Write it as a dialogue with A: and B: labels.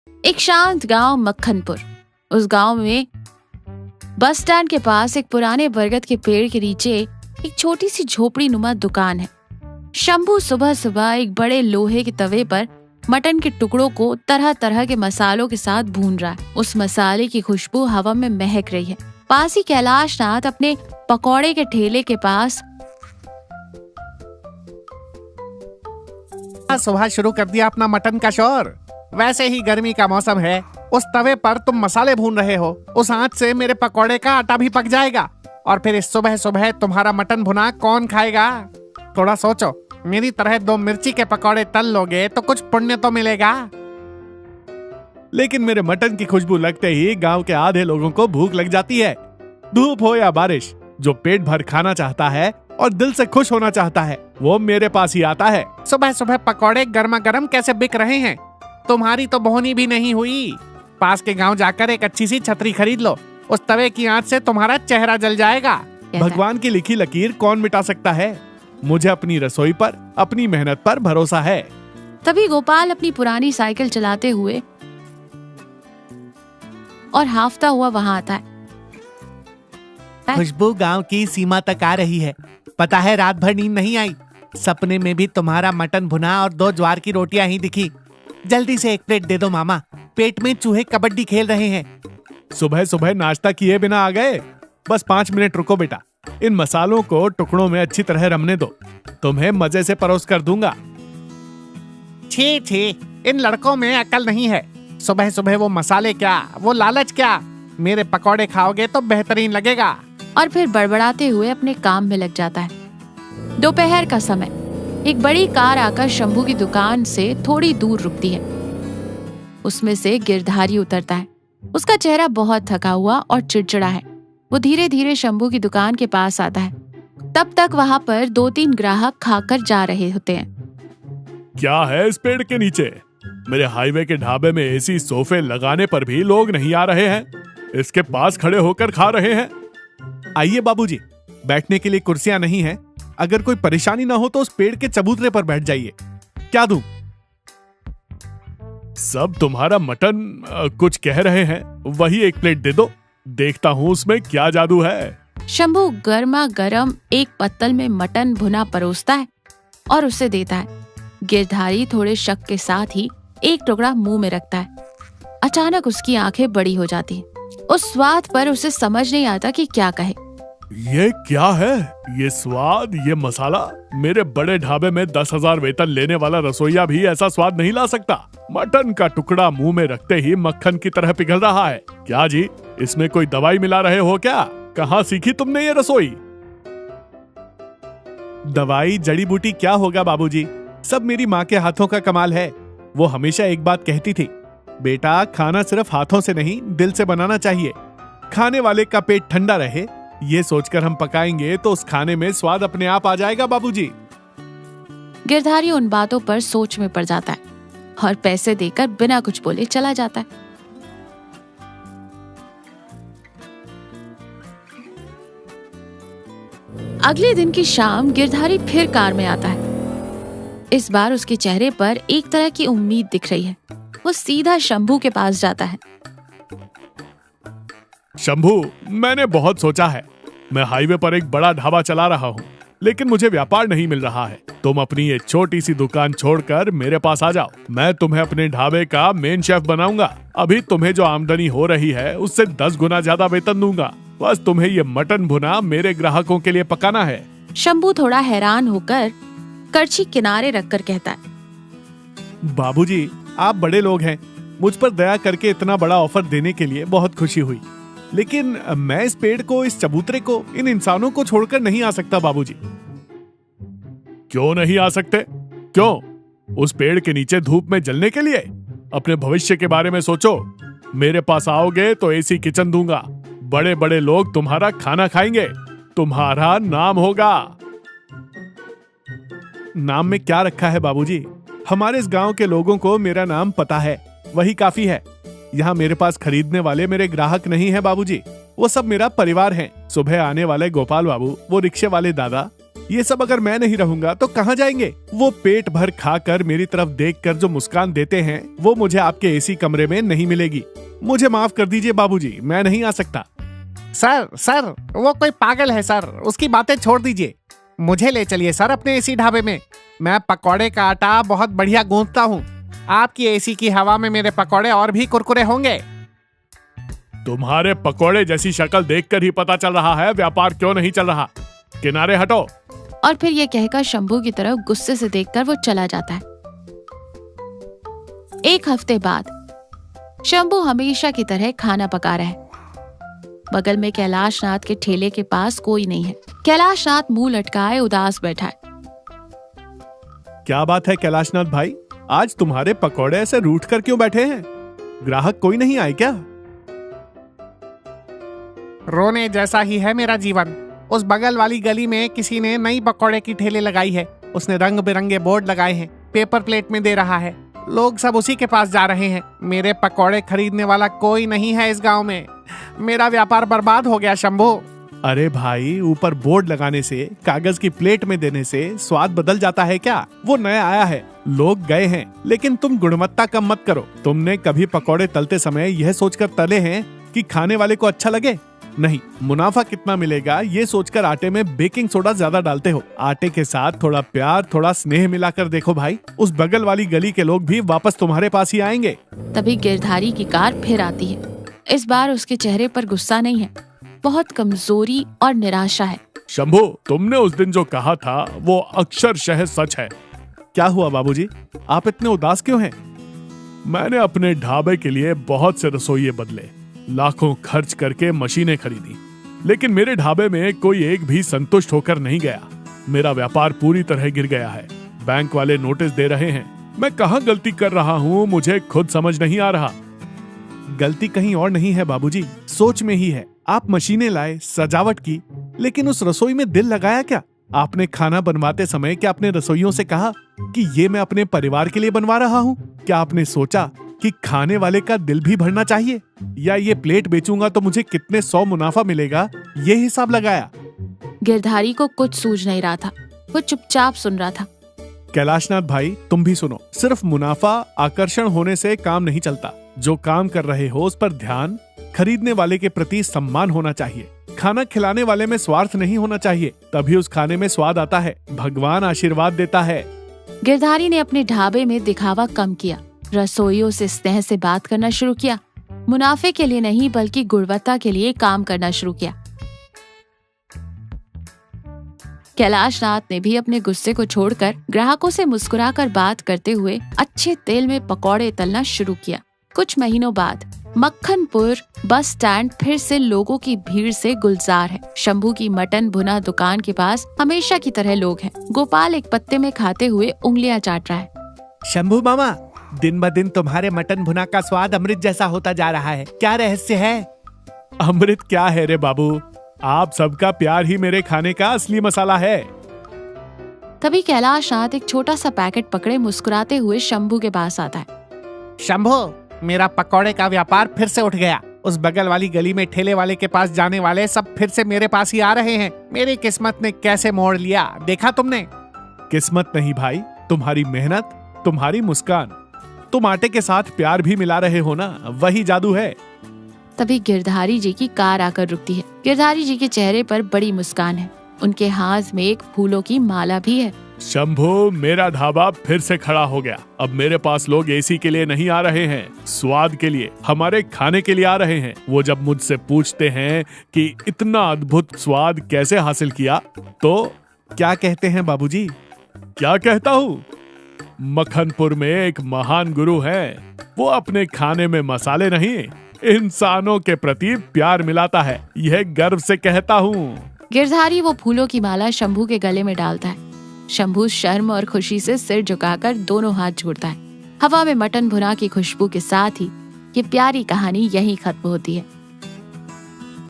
A: एक शांत गांव मक्खनपुर। उस गांव में बस स्टैंड के पास एक पुराने बरगद के पेड़ के नीचे एक छोटी सी झोपड़ी नुमा दुकान है। शंभू सुबह सुबह एक बड़े लोहे के तवे पर मटन के टुकड़ों को तरह तरह के मसालों के साथ भून रहा है। उस मसाले की खुशबू हवा में महक रही है। पास ही कैलाश नाथ अपने पकौड़े के ठेले के पास
B: सुबह शुरू कर दिया अपना मटन का शोर। वैसे ही गर्मी का मौसम है, उस तवे पर तुम मसाले भून रहे हो। उस आंच से मेरे पकौड़े का आटा भी पक जाएगा और फिर इस सुबह सुबह तुम्हारा मटन भुना कौन खाएगा? थोड़ा सोचो, मेरी तरह 2 मिर्ची के पकौड़े तल लोगे तो कुछ पुण्य तो मिलेगा।
C: लेकिन मेरे मटन की खुशबू लगते ही गांव के आधे लोगों को भूख लग जाती है। धूप हो या बारिश, जो पेट भर खाना चाहता है और दिल से खुश होना चाहता है वो मेरे पास ही आता है।
B: सुबह सुबह पकौड़े गर्मा गर्म कैसे बिक रहे हैं? तुम्हारी तो बोहनी भी नहीं हुई। पास के गांव जाकर एक अच्छी सी छतरी खरीद लो, उस तवे की आंच से तुम्हारा चेहरा जल जाएगा।
C: भगवान की लिखी लकीर कौन मिटा सकता है? मुझे अपनी रसोई पर, अपनी मेहनत पर भरोसा है।
A: तभी गोपाल अपनी पुरानी साइकिल चलाते हुए और हाफता हुआ वहां आता है।
B: खुशबू गांव की सीमा तक आ रही है। पता है, रात भर नींद नहीं आई। सपने में भी तुम्हारा मटन भुना और 2 ज्वार की रोटियां ही दिखी। जल्दी से 1 प्लेट दे दो मामा, पेट में चूहे कबड्डी खेल रहे हैं।
C: सुबह सुबह नाश्ता किए बिना आ गए? बस 5 मिनट रुको बेटा, इन मसालों को टुकड़ों में अच्छी तरह रमने दो, तुम्हें मजे से परोस कर दूंगा।
B: छी छी, इन लड़कों में अकल नहीं है। सुबह सुबह वो मसाले क्या, वो लालच क्या? मेरे पकौड़े खाओगे तो बेहतरीन लगेगा।
A: और फिर बड़बड़ाते हुए अपने काम में लग जाता है। दोपहर का समय, एक बड़ी कार आकर शंभू की दुकान से थोड़ी दूर रुकती है। उसमें से गिरधारी उतरता है। उसका चेहरा बहुत थका हुआ और चिड़चिड़ा है। वो धीरे धीरे शंभू की दुकान के पास आता है। तब तक वहां पर 2-3 ग्राहक खाकर जा रहे होते हैं।
C: क्या है इस पेड़ के नीचे? मेरे हाईवे के ढाबे में एसी सोफे लगाने पर भी लोग नहीं आ रहे हैं, इसके पास खड़े होकर खा रहे हैं।
B: आइए बाबूजी, बैठने के लिए कुर्सियां नहीं है। अगर कोई परेशानी ना हो तो उस पेड़ के चबूतरे पर बैठ जाइए। क्या दूं?
C: सब तुम्हारा मटन कुछ कह रहे हैं, वही 1 प्लेट दे दो, देखता हूँ उसमें क्या जादू है।
A: शंभू गर्मा गर्म एक पत्तल में मटन भुना परोसता है और उसे देता है। गिरधारी थोड़े शक के साथ ही एक टुकड़ा मुंह में रखता है। अचानक उसकी आंखें बड़ी हो जाती हैं। उस स्वाद पर उसे समझ नहीं आता कि क्या कहे।
C: ये क्या है? ये स्वाद, ये मसाला? मेरे बड़े ढाबे में 10,000 वेतन लेने वाला रसोइया भी ऐसा स्वाद नहीं ला सकता। मटन का टुकड़ा मुंह में रखते ही मक्खन की तरह पिघल रहा है। क्या जी, इसमें कोई दवाई मिला रहे हो क्या? कहाँ सीखी तुमने ये रसोई?
B: दवाई जड़ी बूटी क्या होगा बाबूजी, सब मेरी माँ के हाथों का कमाल है। वो हमेशा एक बात कहती थी, बेटा खाना सिर्फ हाथों से नहीं दिल से बनाना चाहिए। खाने वाले का पेट ठंडा रहे, ये सोचकर हम पकाएंगे तो उस खाने में स्वाद अपने आप आ जाएगा बाबूजी।
A: गिरधारी उन बातों पर सोच में पड़ जाता है और पैसे देकर बिना कुछ बोले चला जाता है। अगले दिन की शाम गिरधारी फिर कार में आता है। इस बार उसके चेहरे पर एक तरह की उम्मीद दिख रही है। वो सीधा शंभू के पास जाता है।
C: शंभू, मैंने बहुत सोचा है। मैं हाईवे पर एक बड़ा ढाबा चला रहा हूँ, लेकिन मुझे व्यापार नहीं मिल रहा है। तुम अपनी ये छोटी सी दुकान छोड़कर मेरे पास आ जाओ, मैं तुम्हें अपने ढाबे का मेन शेफ बनाऊंगा। अभी तुम्हें जो आमदनी हो रही है उससे 10 गुना ज्यादा वेतन दूंगा। बस तुम्हें ये मटन भुना मेरे ग्राहकों के लिए पकाना है।
A: शंभू थोड़ा हैरान होकर करछी किनारे रखकर कहता है,
B: बाबूजी आप बड़े लोग हैं, मुझ पर दया करके इतना बड़ा ऑफर देने के लिए बहुत खुशी हुई, लेकिन मैं इस पेड़ को, इस चबूतरे को, इन इंसानों को छोड़कर नहीं आ सकता बाबूजी।
C: क्यों नहीं आ सकते? क्यों? उस पेड़ के नीचे धूप में जलने के लिए? अपने भविष्य के बारे में सोचो। मेरे पास आओगे तो एसी किचन दूंगा, बड़े बड़े लोग तुम्हारा खाना खाएंगे, तुम्हारा नाम होगा।
B: नाम में क्या रखा है बाबूजी? हमारे इस गांव के लोगों को मेरा नाम पता है, वही काफी है। यहाँ मेरे पास खरीदने वाले मेरे ग्राहक नहीं है बाबूजी, वो सब मेरा परिवार है। सुबह आने वाले गोपाल बाबू, वो रिक्शे वाले दादा,
C: ये सब अगर मैं नहीं रहूंगा तो कहाँ जाएंगे? वो पेट भर खाकर मेरी तरफ देखकर जो मुस्कान देते हैं वो मुझे आपके एसी कमरे में नहीं मिलेगी। मुझे माफ कर दीजिए बाबूजी, मैं नहीं आ सकता।
B: सर वो कोई पागल है सर, उसकी बातें छोड़ दीजिए। मुझे ले चलिए सर अपने एसी ढाबे में। मैं पकौड़े का आटा बहुत बढ़िया गूंथता हूँ। आपकी एसी की हवा में मेरे पकौड़े और भी कुरकुरे होंगे।
C: तुम्हारे पकोड़े जैसी शक्ल देखकर ही पता चल रहा है व्यापार क्यों नहीं चल रहा। किनारे हटो।
A: और फिर ये कहकर शंभू की तरफ गुस्से से देखकर वो चला जाता है। एक हफ्ते बाद शंभू हमेशा की तरह खाना पका रहा है। बगल में कैलाशनाथ के ठेले के पास कोई नहीं है। कैलाशनाथ मुंह लटकाए उदास बैठा है।
C: क्या बात है कैलाशनाथ भाई, आज तुम्हारे पकोड़े ऐसे रूठ कर क्यों बैठे हैं? ग्राहक कोई नहीं आए क्या?
B: रोने जैसा ही है मेरा जीवन। उस बगल वाली गली में किसी ने नई पकौड़े की ठेले लगाई है। उसने रंग बिरंगे बोर्ड लगाए हैं, पेपर प्लेट में दे रहा है। लोग सब उसी के पास जा रहे हैं। मेरे पकौड़े खरीदने वाला कोई नहीं है इस गांव में। मेरा व्यापार बर्बाद हो गया शंभू।
C: अरे भाई, ऊपर बोर्ड लगाने से, कागज की प्लेट में देने से स्वाद बदल जाता है क्या? वो नया आया है, लोग गए हैं, लेकिन तुम गुणवत्ता कम मत करो। तुमने कभी पकौड़े तलते समय यह सोचकर तले हैं कि खाने वाले को अच्छा लगे? नहीं, मुनाफा कितना मिलेगा ये सोचकर आटे में बेकिंग सोडा ज्यादा डालते हो। आटे के साथ थोड़ा प्यार, थोड़ा स्नेह मिलाकर देखो भाई, उस बगल वाली गली के लोग भी वापस तुम्हारे पास ही आएंगे।
A: तभी गिरधारी की कार फिर आती है। इस बार उसके चेहरे पर गुस्सा नहीं है, बहुत कमजोरी और निराशा है।
C: शंभू, तुमने उस दिन जो कहा था वो अक्षरशः सच है। क्या हुआ बाबूजी, आप इतने उदास क्यों हैं? मैंने अपने ढाबे के लिए बहुत से रसोइये बदले, लाखों खर्च करके मशीनें खरीदी, लेकिन मेरे ढाबे में कोई एक भी संतुष्ट होकर नहीं गया। मेरा व्यापार पूरी तरह गिर गया है। बैंक वाले नोटिस दे रहे हैं। मैं कहाँ गलती कर रहा हूँ मुझे खुद समझ नहीं आ रहा। गलती कहीं और नहीं है बाबूजी, सोच में ही है। आप मशीनें लाए, सजावट की, लेकिन उस रसोई में दिल लगाया क्या? आपने खाना बनवाते समय क्या अपने रसोइयों से कहा कि ये मैं अपने परिवार के लिए बनवा रहा हूँ? क्या आपने सोचा कि खाने वाले का दिल भी भरना चाहिए? या ये प्लेट बेचूंगा तो मुझे कितने 100 मुनाफा मिलेगा, ये हिसाब लगाया?
A: गिरधारी को कुछ सूझ नहीं रहा था, वो चुपचाप सुन रहा था।
C: कैलाशनाथ भाई, तुम भी सुनो। सिर्फ मुनाफा, आकर्षण होने से काम नहीं चलता। जो काम कर रहे हो उस पर ध्यान, खरीदने वाले के प्रति सम्मान होना चाहिए। खाना खिलाने वाले में स्वार्थ नहीं होना चाहिए, तभी उस खाने में स्वाद आता है। भगवान आशीर्वाद देता है।
A: गिरधारी ने अपने ढाबे में दिखावा कम किया, रसोइयों से स्नेह से बात करना शुरू किया। मुनाफे के लिए नहीं बल्कि गुणवत्ता के लिए काम करना शुरू किया। कैलाशनाथ ने भी अपने गुस्से को छोड़कर ग्राहकों से मुस्कुराकर बात करते हुए अच्छे तेल में पकौड़े तलना शुरू किया। कुछ महीनों बाद मक्खनपुर बस स्टैंड फिर से लोगों की भीड़ से गुलजार है। शंभू की मटन भुना दुकान के पास हमेशा की तरह लोग हैं। गोपाल एक पत्ते में खाते हुए उंगलियां चाट रहा है।
B: शंभू मामा, दिन ब दिन तुम्हारे मटन भुना का स्वाद अमृत जैसा होता जा रहा है। क्या रहस्य है?
C: अमृत क्या है रे बाबू, आप सबका प्यार ही मेरे खाने का असली मसाला है।
A: तभी कैलाशनाथ एक छोटा सा पैकेट पकड़े मुस्कुराते हुए शंभू के पास आता है।
B: शंभू, मेरा पकौड़े का व्यापार फिर से उठ गया। उस बगल वाली गली में ठेले वाले के पास जाने वाले सब फिर से मेरे पास ही आ रहे हैं। मेरी किस्मत ने कैसे मोड़ लिया, देखा तुमने?
C: किस्मत नहीं भाई, तुम्हारी मेहनत, तुम्हारी मुस्कान। तुम आटे के साथ प्यार भी मिला रहे हो ना, वही जादू है।
A: तभी गिरधारी जी की कार आकर रुकती है। गिरधारी जी के चेहरे पर बड़ी मुस्कान है, उनके हाथ में एक फूलों की माला भी है।
C: शंभू, मेरा ढाबा फिर से खड़ा हो गया। अब मेरे पास लोग एसी के लिए नहीं आ रहे हैं, स्वाद के लिए, हमारे खाने के लिए आ रहे हैं। वो जब मुझसे पूछते हैं कि इतना अद्भुत स्वाद कैसे हासिल किया, तो क्या कहते हैं बाबूजी? क्या कहता हूँ? मक्खनपुर में एक महान गुरु है, वो अपने खाने में मसाले नहीं, इंसानों के प्रति प्यार मिलाता है। यह गर्व से कहता हूँ।
A: गिरधारी वो फूलों की माला शंभू के गले में डालता है। शंभू शर्म और खुशी से सिर झुकाकर दोनों हाथ जोड़ता है। हवा में मटन भुना की खुशबू के साथ ही ये प्यारी कहानी यहीं खत्म होती है।